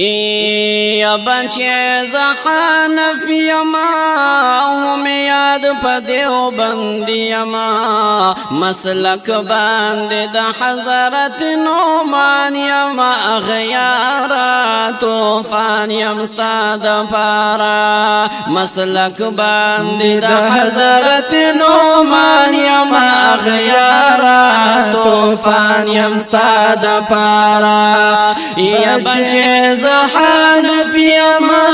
یا بچے زحانفی ما هم یاد پا دیو بندی ما مسلک باند دا حضرت نومان یما اغیارا توفان یمستاد پارا مسلک باند دا حضرت نومان یما اغیارا توفان یمستاد پارا یا بچے زحانفی ما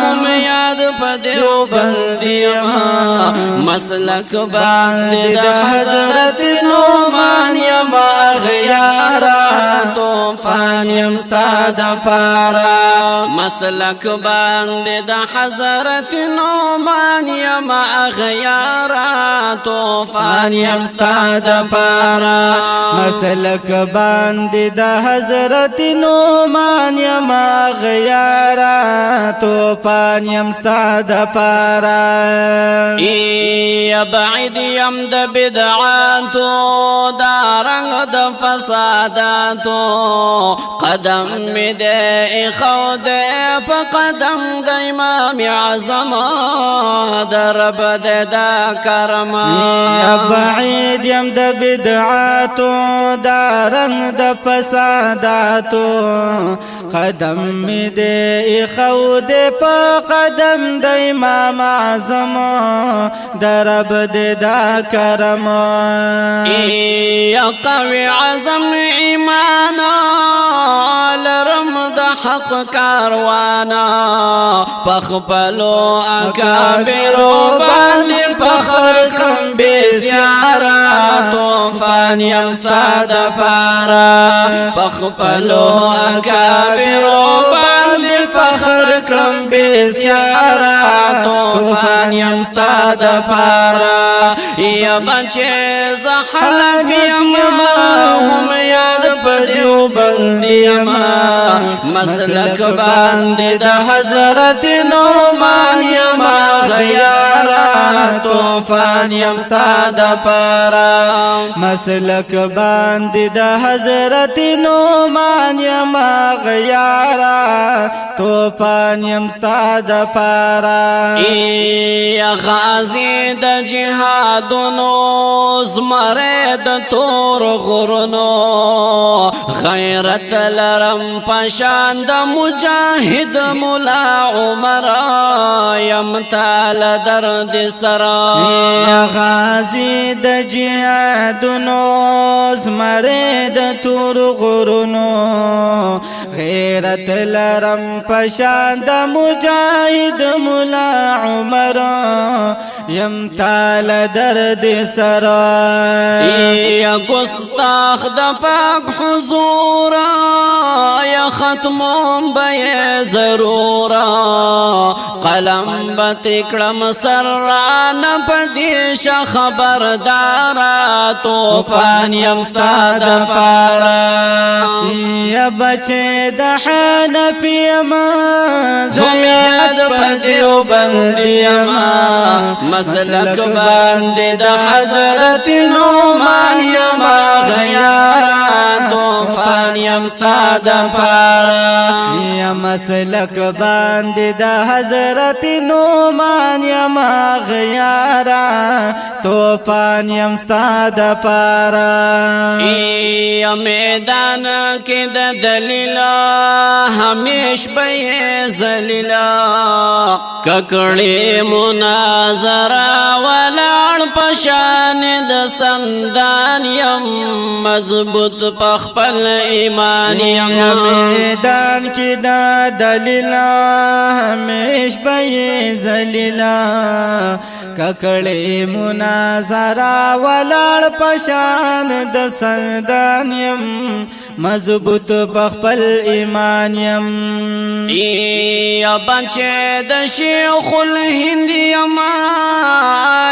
هم یاد پا دیو بندی ما مسلک باند دا حضرت نومان یما اغیارا توفان یمستاد پارا مسلک باند دا حضرت نومان یما اغیارا توفان یمستاد پارا مسلک باند دا حضرت نومان یما غیارا توفان یمستاد پارا یا بعید یم دا بدعاتو دا رنگ دا فساداتو قدم می دے خود پا قدم دا امام اعظم دا رب دا کرم یا بعید یم دا بدعاتو دا رنگ دا فساداتو قدم می دے خود پا قدم دا امام اعظم دا رب دا کرم یا قوی عظم ایمانا لرم دا حق کاروانا پخپلو اکابرو باندی پخر کرم بیزیارا توفان یمستاد پارا پخپلو اکابرو باندی فخر کرم بیزیارا توفان یمستاد پارا یا بچے زحانفی ما هم یاد پدیو بندی ما مسلک باند دا حضرت نومان یما غیارا توفان یمستاد پارا مسلک باند دا حضرت نومان یما غیارا توفان یمستاد پارا یا غازی دا جهادونو زمره دا تور غرونو غیرت لرم پشان دا مجاہد مولا عمر یمتال درد سرا یا غازی دا جهادونو زمره دا تور غرونو غیرت لرم پشان دا مجاہد مولا عمر یمتال درد سرا یا گستاخ دا پاک حضورا یا ختمون بے ضرورا قلم بتکڑم سران پدیش خبردارا توفان یمستاد پارا یا بچے دا حنفی ما زمید پدیو بندی ما مسلک باندی دا حضرت نومان یما غیارا توفان یمستاد پارا یا مسلک باند دا حضرت نومان یما غیارا توفان یمستاد پارا یا میدان کی دا دلیلا ہمیش بے زلیلا ککڑی مناظرہ ولان پشان دا سندان یم مضبوط پخپل ایمان یم میدان کی دا دلیلا ہمیش بے زلیلا ککڑی مناظرہ ولان پشان دا سندان یم مضبوط پخپل ایمان یم یا بچے دا شیخ الہند یما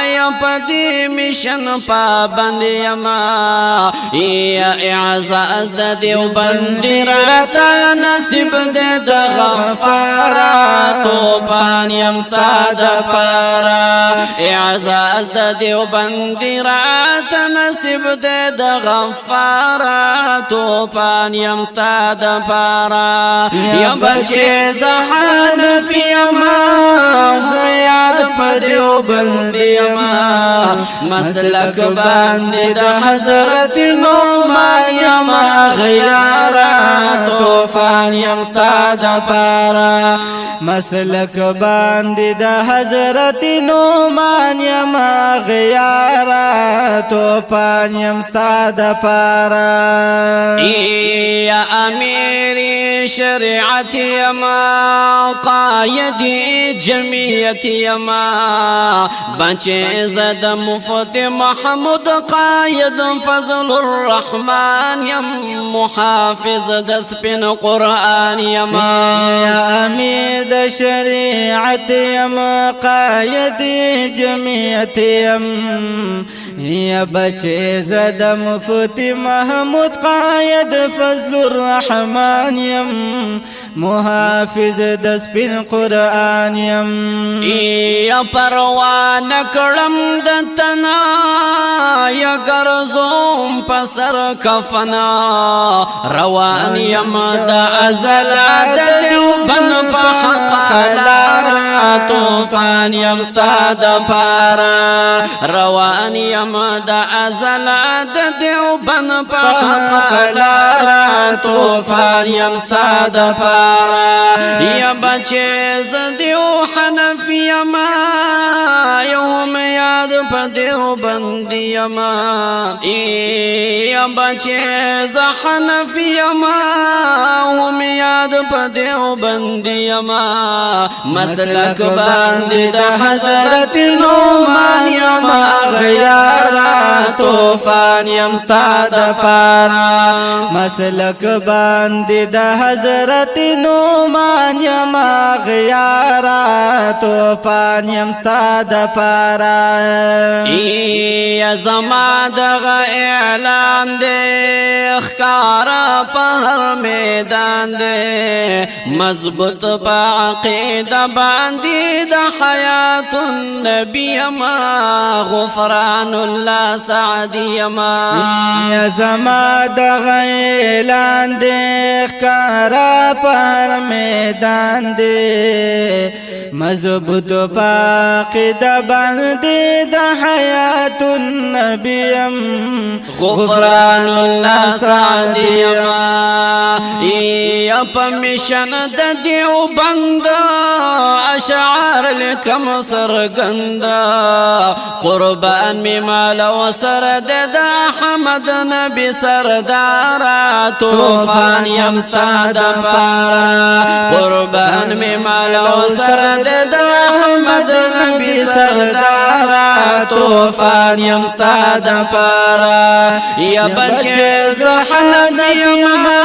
یا پدی مشن پابند یما یا اعزاز دا دیو بندی راتا نصیب دے دا غفارا توفان یمستاد پارا اعزاز دا دیو بندی راتا نصیب دے دا غفارا توفان یم ستا دا پارا یا بچے زحان فی اما زیاد پدیو بندی اما مسلک باندی دا حضرت نعمان یم غیارا توفان یم ستا دا پارا مسلک باندی دا حضرت نعمان یم غیارا توفان یم ستا دا پارا یا امیر شریعت یما قائد جمعیت یما بچے زد مفت محمود قائد فضل الرحمن یم محافظ دسپن قرآن یما یا امیر دا شریعت یم قائد جمعیت یم یا بچے زد مفت محمود قائد فضل الرحمن یم محافظ دسپن قرآن یم یا پروان کرم دتنا یا گرزوم پسر کفنا روان یم دا ازل عدد بن بحق لارا توفان یم ستا دا پارا روان یم دا ازل عدد بن بحق لارا توفان یم ستا دا پارا یا بچے زدیو حنفی یما یوم یاد پدیو بندی یما یا بچے زحنفی یما هم یاد پدیو بندی یما مسلک باندی دا حضرت نعمان یما غیارا توفان یم ستا دا پارا مسلک باندی دا حضرت نعمان یم غیارا توفان یم ستا دا پارا یا زما دغا اعلان دے اخکارا پہر میدان دے مضبوط پا عقیدہ باندی دا حیات النبی ما غفران اللہ سعدی ما یا زما دغا اعلان دے اخکارا پہر میدان دے مضبوط پا عقیدہ باندی دا حیات النبی غفران اللہ سعدی ما یا پمیشن دا دیو بند اشعار لکم سرگند قربان می مالو سرد دا حمد نبی سردارا توفان یم ستا دا پارا قربان می مالو سرد دا حمد نبی سردارا توفان یم ستا دا پارا یا بچے زحن یما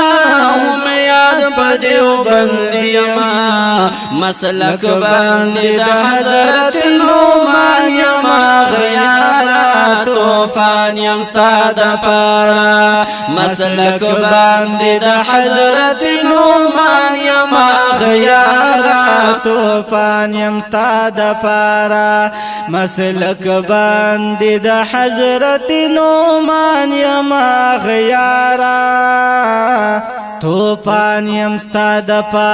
هم یاد پدیو بندی یما مسلک باندی دا حضرت نعمان یما غیارا توفان یم ستا دا پارا مسلک باندی دا حضرت نعمان یما غیارا توفان یم ستا دا پارا مسلک باندی دا حضرت نعمان یم غیارا توفان یم ستا دا پارا